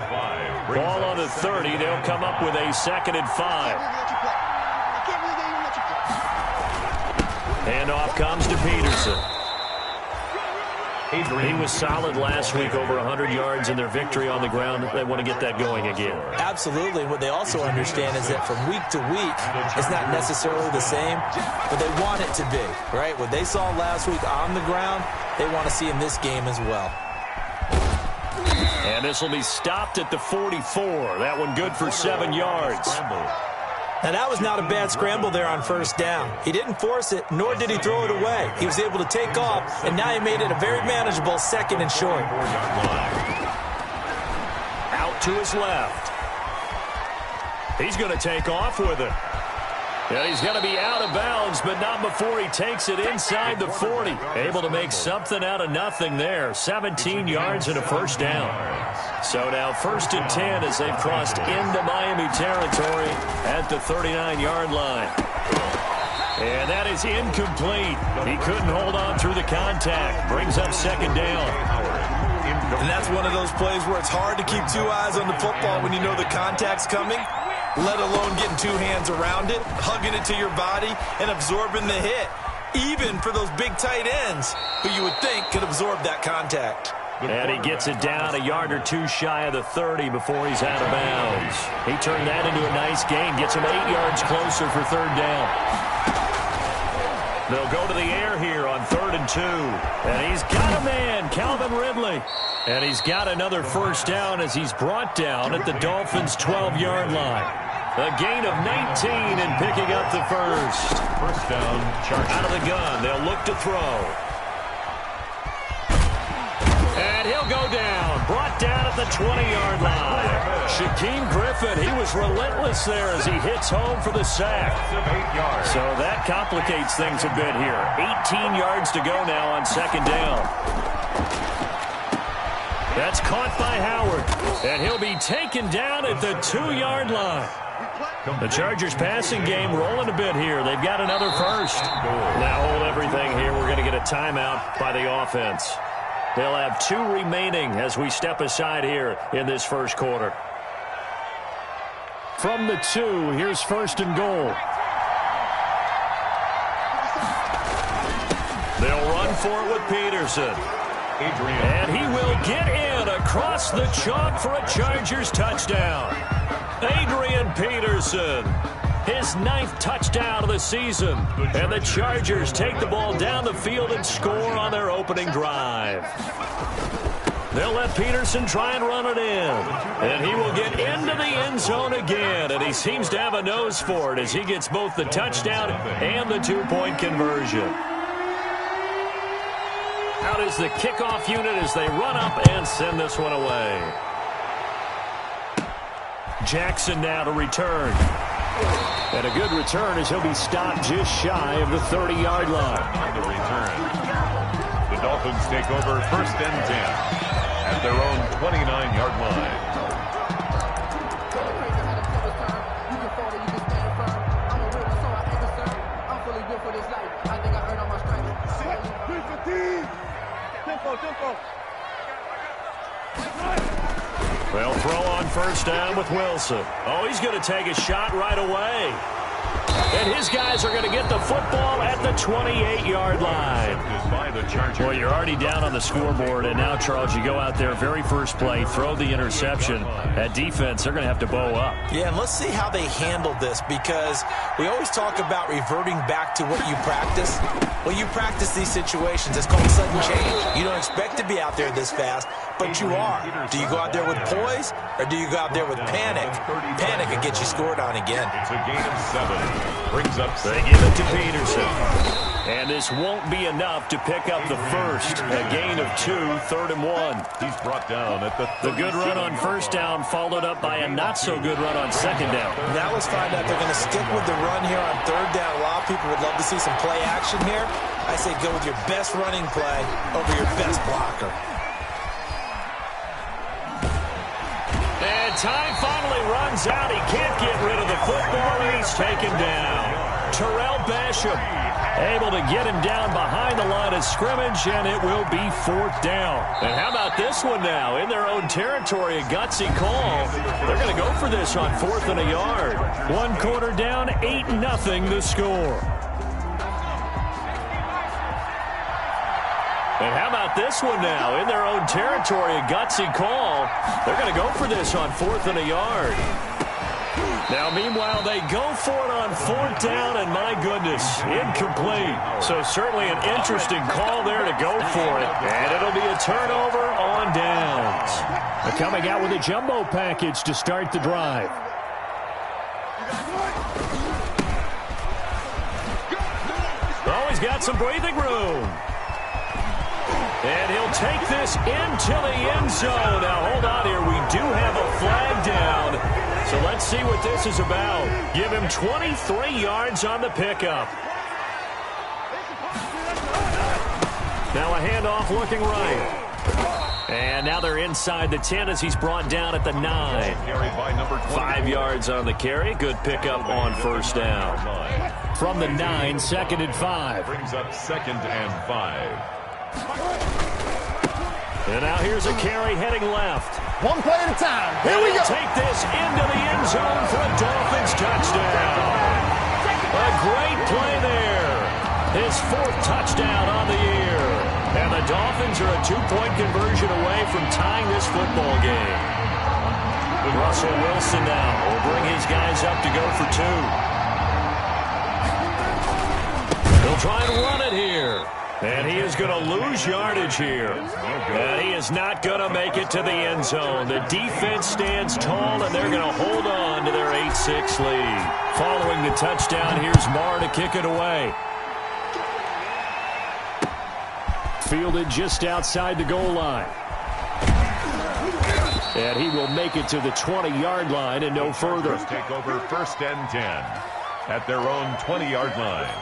Ball on the 30. They'll come up with a 2nd and 5. Handoff comes to Peterson. He was solid last week, over 100 yards in their victory on the ground. They want to get that going again. Absolutely. What they also understand is that from week to week, it's not necessarily the same, but they want it to be, right? What they saw last week on the ground, they want to see in this game as well. And this will be stopped at the 44. That one good for 7 yards. Now, that was not a bad scramble there on first down. He didn't force it, nor did he throw it away. He was able to take off, and now he made it a very manageable 2nd and short. Out to his left. He's going to take off with it. And he's going to be out of bounds, but not before he takes it inside the 40. Able to make something out of nothing there. 17 yards and a first down. So now 1st and 10 as they've crossed into Miami territory at the 39-yard line. And that is incomplete. He couldn't hold on through the contact. Brings up 2nd down. And that's one of those plays where it's hard to keep 2 eyes on the football when you know the contact's coming, let alone getting 2 hands around it, hugging it to your body, and absorbing the hit, even for those big tight ends who you would think could absorb that contact. And he gets it down a yard or 2 shy of the 30 before he's out of bounds. He turned that into a nice gain, gets him 8 yards closer for 3rd down. They'll go to the air here on 3rd and 2. And he's got a man, Calvin Ridley. And he's got another first down as he's brought down at the Dolphins' 12-yard line. A gain of 19 and picking up the first. First down, Chargers. Out of the gun, they'll look to throw. And he'll go down, brought down at the 20-yard line. Shaquem Griffin, he was relentless there as he hits home for the sack. So that complicates things a bit here. 18 yards to go now on 2nd down. That's caught by Howard, and he'll be taken down at the 2-yard line. The Chargers passing game rolling a bit here. They've got another first. Now hold everything here. We're going to get a timeout by the offense. They'll have 2 remaining as we step aside here in this first quarter. From the 2, here's 1st and goal. They'll run for it with Peterson. And he will get in across the chalk for a Chargers touchdown. Adrian Peterson, his 9th touchdown of the season. And the Chargers take the ball down the field and score on their opening drive. They'll let Peterson try and run it in. And he will get into the end zone again. And he seems to have a nose for it as he gets both the touchdown and the 2-point conversion. Out is the kickoff unit as they run up and send this one away. Jackson now to return. And a good return as he'll be stopped just shy of the 30-yard line. On the return, the Dolphins take over 1st and 10 at their own 29-yard line. They'll throw on 1st down with Wilson. Oh, he's going to take a shot right away. And his guys are going to get the football at the 28-yard line. Well, you're already down on the scoreboard, and now, Charles, you go out there, very first play, throw the interception. At defense, they're going to have to bow up. Yeah, and let's see how they handle this, because we always talk about reverting back to what you practice. Well, you practice these situations. It's called sudden change. You don't expect to be out there this fast, but you are. Do you go out there with poise, or do you go out there with panic? Panic will get you scored on again. It's a gain of 7. Brings up 6. They give it to Peterson. And this won't be enough to pick up the first. A gain of 2, 3rd and 1. He's brought down at the good run on 1st down followed up by a not-so-good run on 2nd down. Now let's find out they're going to stick with the run here on 3rd down. A lot of people would love to see some play action here. I say go with your best running play over your best blocker. And time finally runs out. He can't get rid of the football, and he's taken down. Terrell Basham able to get him down behind the line of scrimmage, and it will be 4th down. And how about this one now? In their own territory, a gutsy call. They're going to go for this on 4th and a yard. 1 quarter down, 8-0 the score. And how about this one now? In their own territory, a gutsy call. They're going to go for this on 4th and a yard. Now, meanwhile, they go for it on 4th down, and my goodness, incomplete. So certainly an interesting call there to go for it. And it'll be a turnover on downs. They're coming out with a jumbo package to start the drive. Oh, he's got some breathing room. And he'll take this into the end zone. Now, hold on here. We do have a flag down. So let's see what this is about. Give him 23 yards on the pickup. Now a handoff looking right. And now they're inside the 10 as he's brought down at the 9. 5 yards on the carry. Good pickup on first down. From the 9, 2nd and 5. Brings up 2nd and 5. And now here's a carry heading left. One play at a time. Here we go. Take this into the end zone for a Dolphins touchdown. A great play there. His 4th touchdown on the year. And the Dolphins are a 2-point conversion away from tying this football game. Russell Wilson now will bring his guys up to go for 2. He'll try and run it here. And he is going to lose yardage here. And he is not going to make it to the end zone. The defense stands tall, and they're going to hold on to their 8-6 lead. Following the touchdown, here's Marr to kick it away. Fielded just outside the goal line. And he will make it to the 20-yard line and no further. Take over 1st and 10 at their own 20-yard line.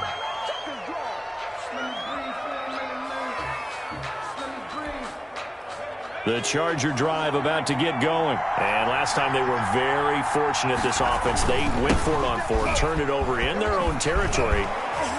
The Charger drive about to get going. And last time they were very fortunate, this offense. They went for it on 4, turned it over in their own territory,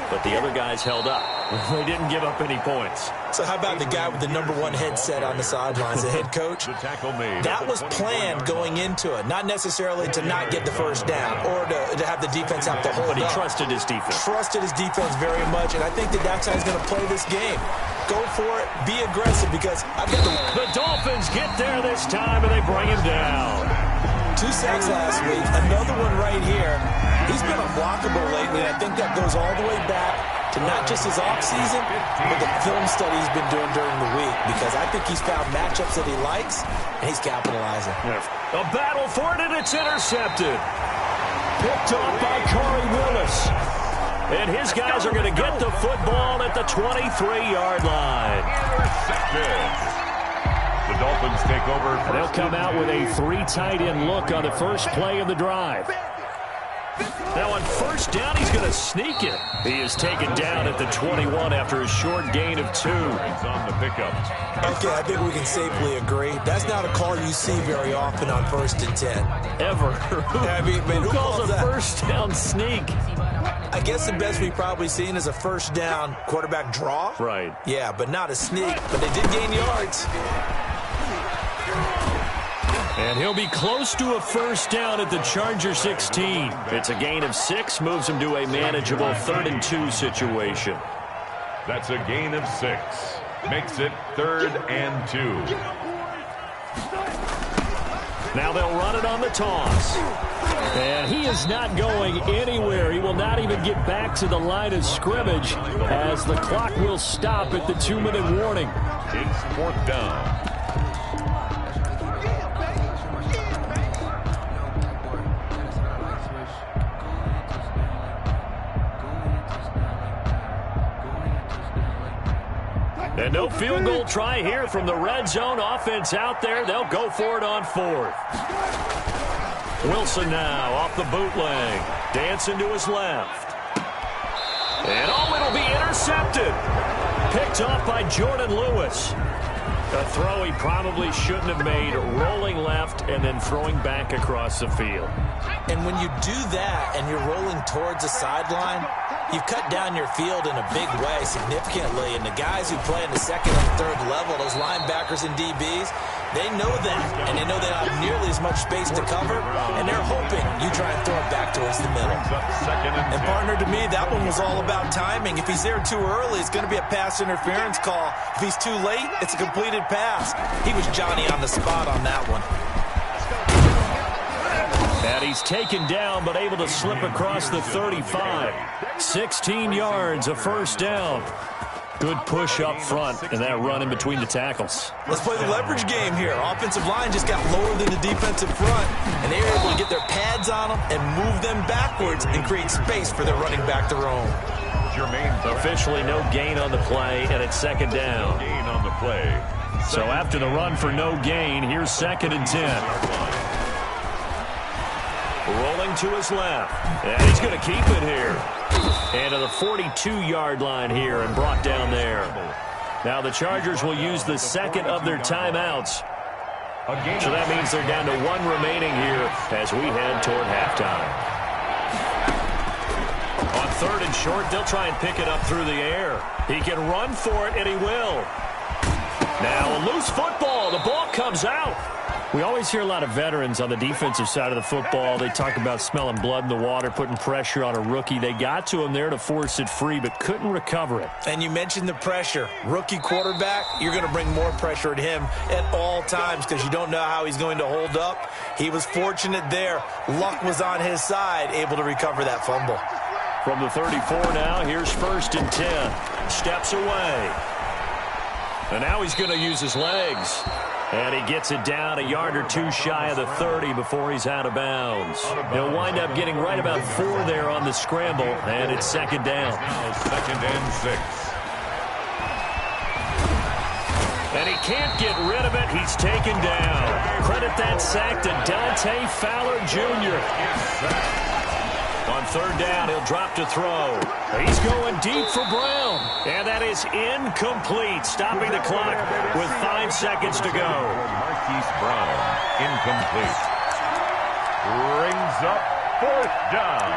but the other guys held up. They didn't give up any points. So how about the guy with the #1 headset on the sidelines, the head coach? That was planned going into it, not necessarily to not get the first down or to have the defense have to hold up. But he trusted his defense. Trusted his defense very much, and I think that's how he's going to play this game. Go for it. Be aggressive because I've got the Dolphins get there this time, and they bring him down. 2 sacks last week. Another one right here. He's been unblockable lately, and I think that goes all the way back to not just his offseason, but the film study he's been doing during the week, because I think he's found matchups that he likes, and he's capitalizing. A battle for it, and it's intercepted. Picked off by Corey Willis. And his guys are going to get the football at the 23-yard line. Intercepted. The Dolphins take over. They'll come out with a 3 tight end look on the first play of the drive. Now on first down, he's going to sneak it. He is taken down at the 21 after a short gain of 2. On the pickup. Okay, I think we can safely agree. That's not a call you see very often on 1st and 10. Ever. Who calls a first down sneak? I guess the best we've probably seen is a first down quarterback draw. Right. Yeah, but not a sneak. But they did gain yards. And he'll be close to a first down at the Charger 16. It's a gain of 6, moves him to a manageable 3rd and 2 situation. That's a gain of 6. Makes it 3rd and 2. Now they'll run it on the toss. And he is not going anywhere. He will not even get back to the line of scrimmage as the clock will stop at the 2-minute warning. It's 4th down. And no field goal try here from the red zone. Offense out there. They'll go for it on 4th. Wilson now off the bootleg. Dancing to his left. And it'll be intercepted. Picked off by Jordan Lewis. A throw he probably shouldn't have made, rolling left and then throwing back across the field. And when you do that and you're rolling towards the sideline, you've cut down your field in a big way significantly. And the guys who play in the 2nd and 3rd level, those linebackers and DBs, they know that. And they know they don't have nearly as much space to cover. And they're hoping you try and throw it back towards the middle. And partner, to me, that one was all about timing. If he's there too early, it's going to be a pass interference call. If he's too late, it's a completed pass. He was Johnny on the spot on that one. And he's taken down, but able to slip across the 35. 16 yards, a first down. Good push up front, and that run in between the tackles. Let's play the leverage game here. Offensive line just got lower than the defensive front, and they were able to get their pads on them and move them backwards and create space for their running back to roam. Officially no gain on the play, and it's 2nd down. Gain on the play. So after the run for no gain, here's 2nd and 10. Rolling to his left. And he's going to keep it here. And to the 42-yard line here and brought down there. Now the Chargers will use the second of their timeouts. So that means they're down to one remaining here as we head toward halftime. On third and short, they'll try and pick it up through the air. He can run for it, and he will. Now a loose football. The ball comes out. We always hear a lot of veterans on the defensive side of the football. They talk about smelling blood in the water, putting pressure on a rookie. They got to him there to force it free, but couldn't recover it. And you mentioned the pressure. Rookie quarterback, you're going to bring more pressure at him at all times because you don't know how he's going to hold up. He was fortunate there. Luck was on his side, able to recover that fumble. From the 34 now, here's 1st and 10. Steps away. And now he's going to use his legs. And he gets it down a yard or two shy of the 30 before he's out of bounds. He'll wind up getting right about 4 there on the scramble, and it's second down. Now 2nd and 6. And he can't get rid of it. He's taken down. Credit that sack to Dante Fowler Jr. On third down, he'll drop to throw. He's going deep for Brown. And that is incomplete, stopping the clock with 5 seconds to go. Marquise Brown, incomplete. Brings up 4th down.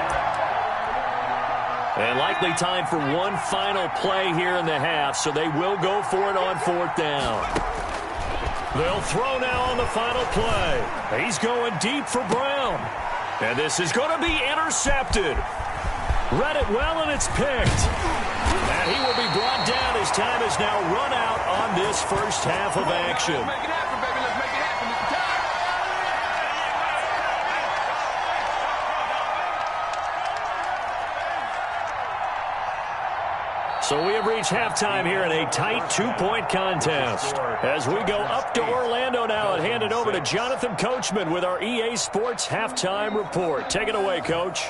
And likely time for one final play here in the half, so they will go for it on 4th down. They'll throw now on the final play. He's going deep for Brown. And this is going to be intercepted. Read it well, and it's picked. And he will be brought down. His time is now run out on this first half of action. Let's make it happen, baby. Let's make it happen. It's time. So we have reached halftime here in a tight 2-point contest. As we go up to Orlando now and hand it over to Jonathan Coachman with our EA Sports Halftime Report. Take it away, Coach.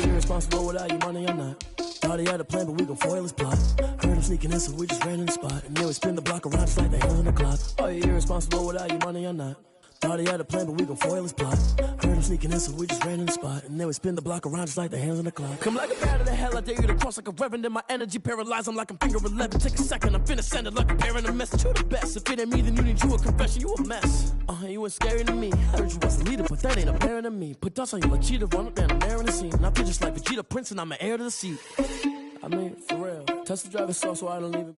Irresponsible without your money or not. Thought he had a plan, but we gon' foil his plot. Heard him sneaking in, so we just ran in the spot. And then we spin the block around just like the hands on the clock. Are you irresponsible without your money or not? Thought he had a plan, but we gon' foil his plot. Heard him sneaking in, so we just ran in the spot. And then we spin the block around just like the hands on the clock. Come like a bat of the hell, I dare you to cross like a reverend. In my energy paralyzed, I'm like I'm finger 11. Take a second, I'm finna send it like a parent a message. You the best, if it ain't me, then you need you a confession. You a mess, you ain't scary to me. Heard you was a leader, but that ain't apparent to me. Put dust on you like cheetah, run up down the air in the scene. And I feel just like Vegeta Prince, and I'm an heir to the seat. I mean, for real. Test the driver's sauce so I don't leave it.